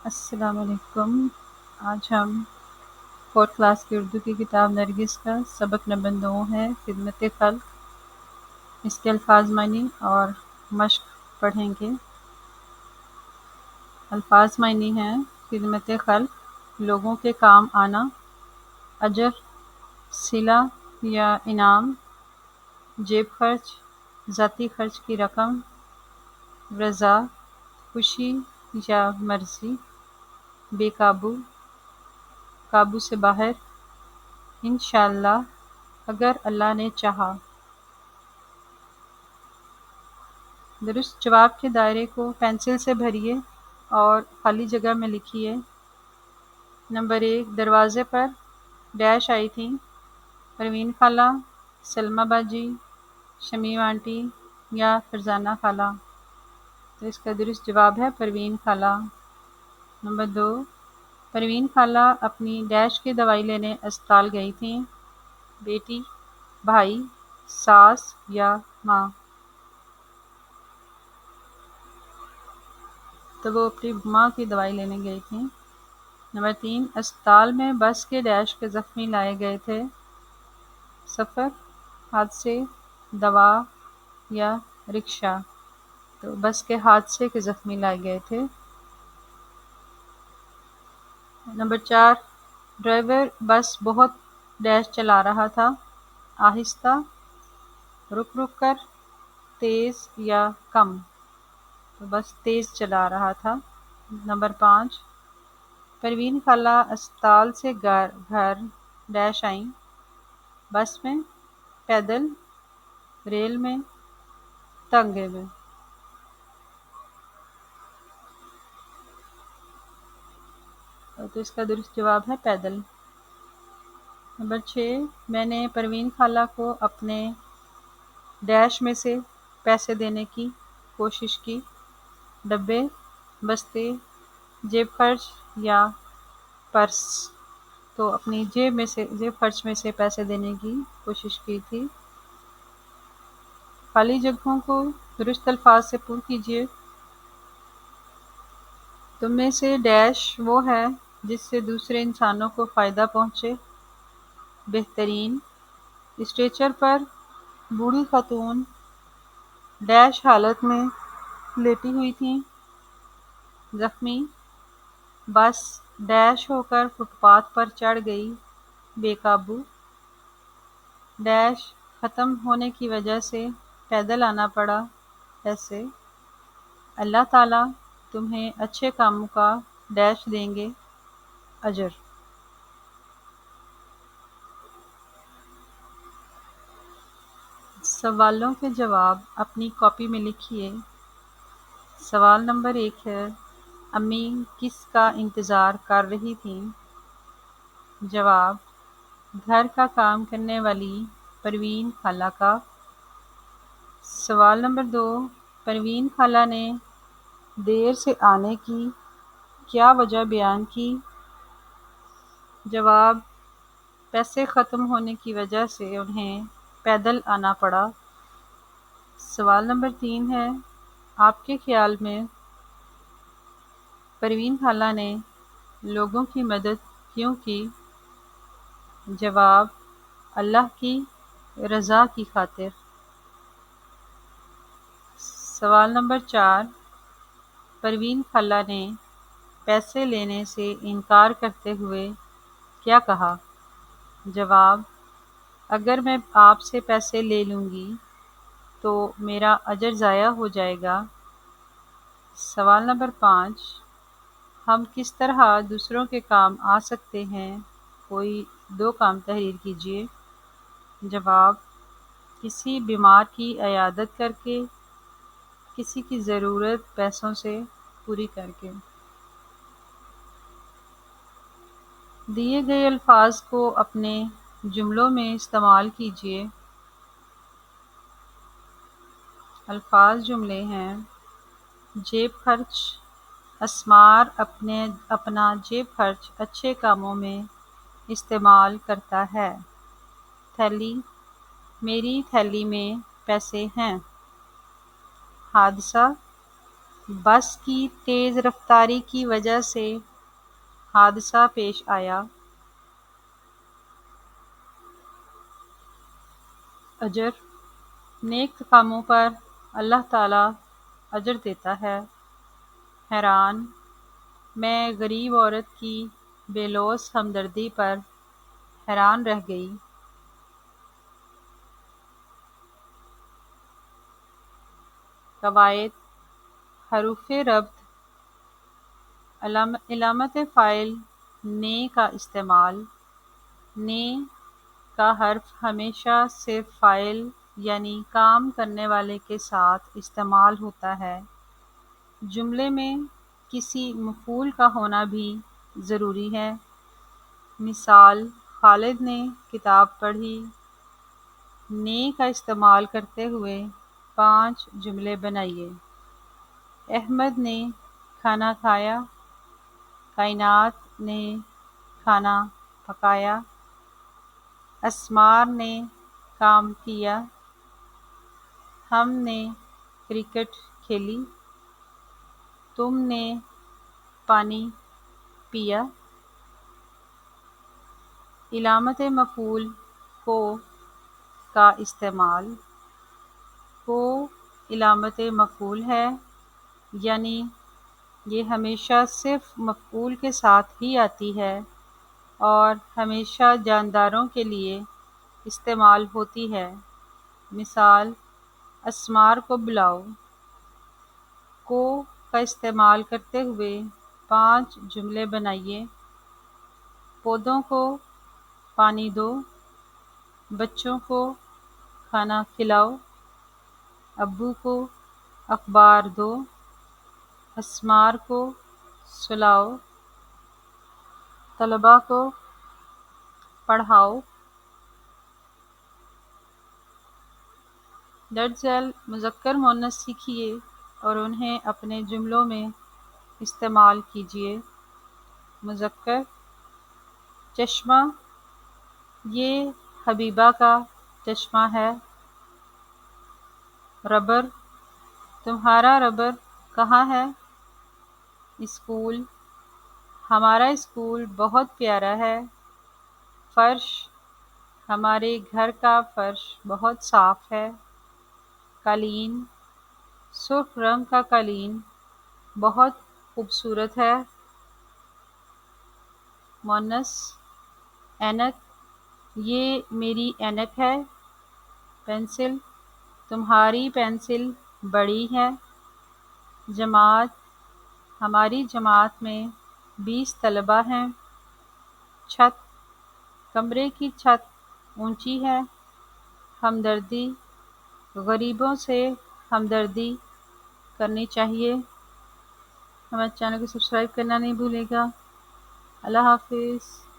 السلام علیکم۔ آج ہم فورتھ کلاس کی اردو کی کتاب نرگس کا سبق نمبر 9 ہے، خدمت خلق۔ اس کے الفاظ معنی اور مشق پڑھیں گے۔ الفاظ معنی ہیں: خدمت خلق، لوگوں کے کام آنا، اجر، صلہ یا انعام، جیب خرچ، ذاتی خرچ کی رقم، رضا، خوشی یا مرضی، بے قابو، قابو سے باہر، انشاءاللہ، اگر اللہ نے چاہا۔ درست جواب کے دائرے کو پینسل سے بھریے اور خالی جگہ میں لکھیے۔ نمبر 1، دروازے پر ڈیش آئی تھیں: پروین خالہ، سلمہ باجی، شمیم آنٹی یا فرزانہ خالہ۔ تو اس کا درست جواب ہے پروین خالہ۔ نمبر 2، پروین خالہ اپنی ڈیش کی دوائی لینے اسپتال گئی تھیں: بیٹی، بھائی، ساس یا ماں۔ تو وہ اپنی ماں کی دوائی لینے گئی تھیں۔ نمبر 3، اسپتال میں بس کے ڈیش کے زخمی لائے گئے تھے: سفر، حادثے، دوا یا رکشہ۔ تو بس کے حادثے کے زخمی لائے گئے تھے۔ نمبر 4، ڈرائیور بس بہت ڈیش چلا رہا تھا: آہستہ، رک رک کر، تیز یا کم۔ تو بس تیز چلا رہا تھا۔ نمبر 5، پروین خالہ اسپتال سے گھر ڈیش آئیں: بس میں، پیدل، ریل میں، تانگے میں۔ تو اس کا درست جواب ہے پیدل۔ نمبر 6، میں نے پروین خالہ کو اپنے ڈیش میں سے پیسے دینے کی کوشش کی: ڈبے، بستے، جیب خرچ یا پرس۔ تو اپنی جیب خرچ میں سے پیسے دینے کی کوشش کی تھی۔ خالی جگہوں کو درست الفاظ سے پر کیجیے۔ تم میں سے ڈیش وہ ہے جس سے دوسرے انسانوں کو فائدہ پہنچے: بہترین، اسٹریچر پر بوڑھی خاتون ڈیش حالت میں لیٹی ہوئی تھیں: زخمی، بس ڈیش ہو کر فٹ پاتھ پر چڑھ گئی، بے قابو، ڈیش ختم ہونے کی وجہ سے پیدل آنا پڑا، ایسے، اللہ تعالیٰ تمہیں اچھے کاموں کا ڈیش دیں گے، اجر۔ سوالوں کے جواب اپنی کاپی میں لکھیے۔ سوال نمبر 1 ہے: امی کس کا انتظار کر رہی تھیں؟ جواب: گھر کا کام کرنے والی پروین خالہ کا۔ سوال نمبر 2، پروین خالہ نے دیر سے آنے کی کیا وجہ بیان کی؟ جواب: پیسے ختم ہونے کی وجہ سے انہیں پیدل آنا پڑا۔ سوال نمبر 3 ہے: آپ کے خیال میں پروین خالہ نے لوگوں کی مدد کیوں کی؟ جواب: اللہ کی رضا کی خاطر۔ سوال نمبر 4، پروین خالہ نے پیسے لینے سے انکار کرتے ہوئے کیا کہا؟ جواب: اگر میں آپ سے پیسے لے لوں گی تو میرا اجر ضائع ہو جائے گا۔ سوال نمبر 5، ہم کس طرح دوسروں کے کام آ سکتے ہیں؟ کوئی 2 کام تحریر کیجیے۔ جواب: کسی بیمار کی عیادت کر کے، کسی کی ضرورت پیسوں سے پوری کر کے۔ دیے گئے الفاظ کو اپنے جملوں میں استعمال کیجیے۔ الفاظ جملے ہیں: جیب خرچ، اسمار اپنا جیب خرچ اچھے کاموں میں استعمال کرتا ہے۔ تھیلی، میری تھیلی میں پیسے ہیں۔ حادثہ، بس کی تیز رفتاری کی وجہ سے حادثہ پیش آیا۔ اجر، نیک کاموں پر اللہ تعالی اجر دیتا ہے۔ حیران، میں غریب عورت کی بے لوث ہمدردی پر حیران رہ گئی۔ قواعد: حروف ربط، علامت فاعل نے کا استعمال۔ نے کا حرف ہمیشہ صرف فاعل یعنی کام کرنے والے کے ساتھ استعمال ہوتا ہے۔ جملے میں کسی مفعول کا ہونا بھی ضروری ہے۔ مثال: خالد نے کتاب پڑھی۔ نے کا استعمال کرتے ہوئے 5 جملے بنائیے۔ احمد نے کھانا کھایا۔ کائنات نے کھانا پکایا۔ اسمار نے کام کیا۔ ہم نے کرکٹ کھیلی۔ تم نے پانی پیا۔ علامت مفعول کو کا استعمال۔ کو علامت مفعول ہے، یعنی یہ ہمیشہ صرف مفعول کے ساتھ ہی آتی ہے اور ہمیشہ جانداروں کے لیے استعمال ہوتی ہے۔ مثال: اسمار کو بلاؤ۔ کو کا استعمال کرتے ہوئے 5 جملے بنائیے۔ پودوں کو پانی دو۔ بچوں کو کھانا کھلاؤ۔ ابو کو اخبار دو۔ اسمار کو سلاؤ۔ طلباء کو پڑھاؤ۔ درج ذیل مذکر مؤنث سیکھیے اور انہیں اپنے جملوں میں استعمال کیجیے۔ مذکر: چشمہ، یہ حبیبہ کا چشمہ ہے۔ ربر، تمہارا ربر کہاں ہے؟ اسکول، ہمارا اسکول بہت پیارا ہے۔ فرش، ہمارے گھر کا فرش بہت صاف ہے۔ قالین، سرخ رنگ کا قالین بہت خوبصورت ہے۔ مؤنث: اینک، یہ میری اینک ہے۔ پنسل، تمہاری پنسل بڑی ہے۔ جماعت، ہماری جماعت میں 20 طلباء ہیں۔ چھت، کمرے کی چھت اونچی ہے۔ ہمدردی، غریبوں سے ہمدردی کرنی چاہیے۔ ہمارے چینل کو سبسکرائب کرنا نہیں بھولے گا۔ اللہ حافظ۔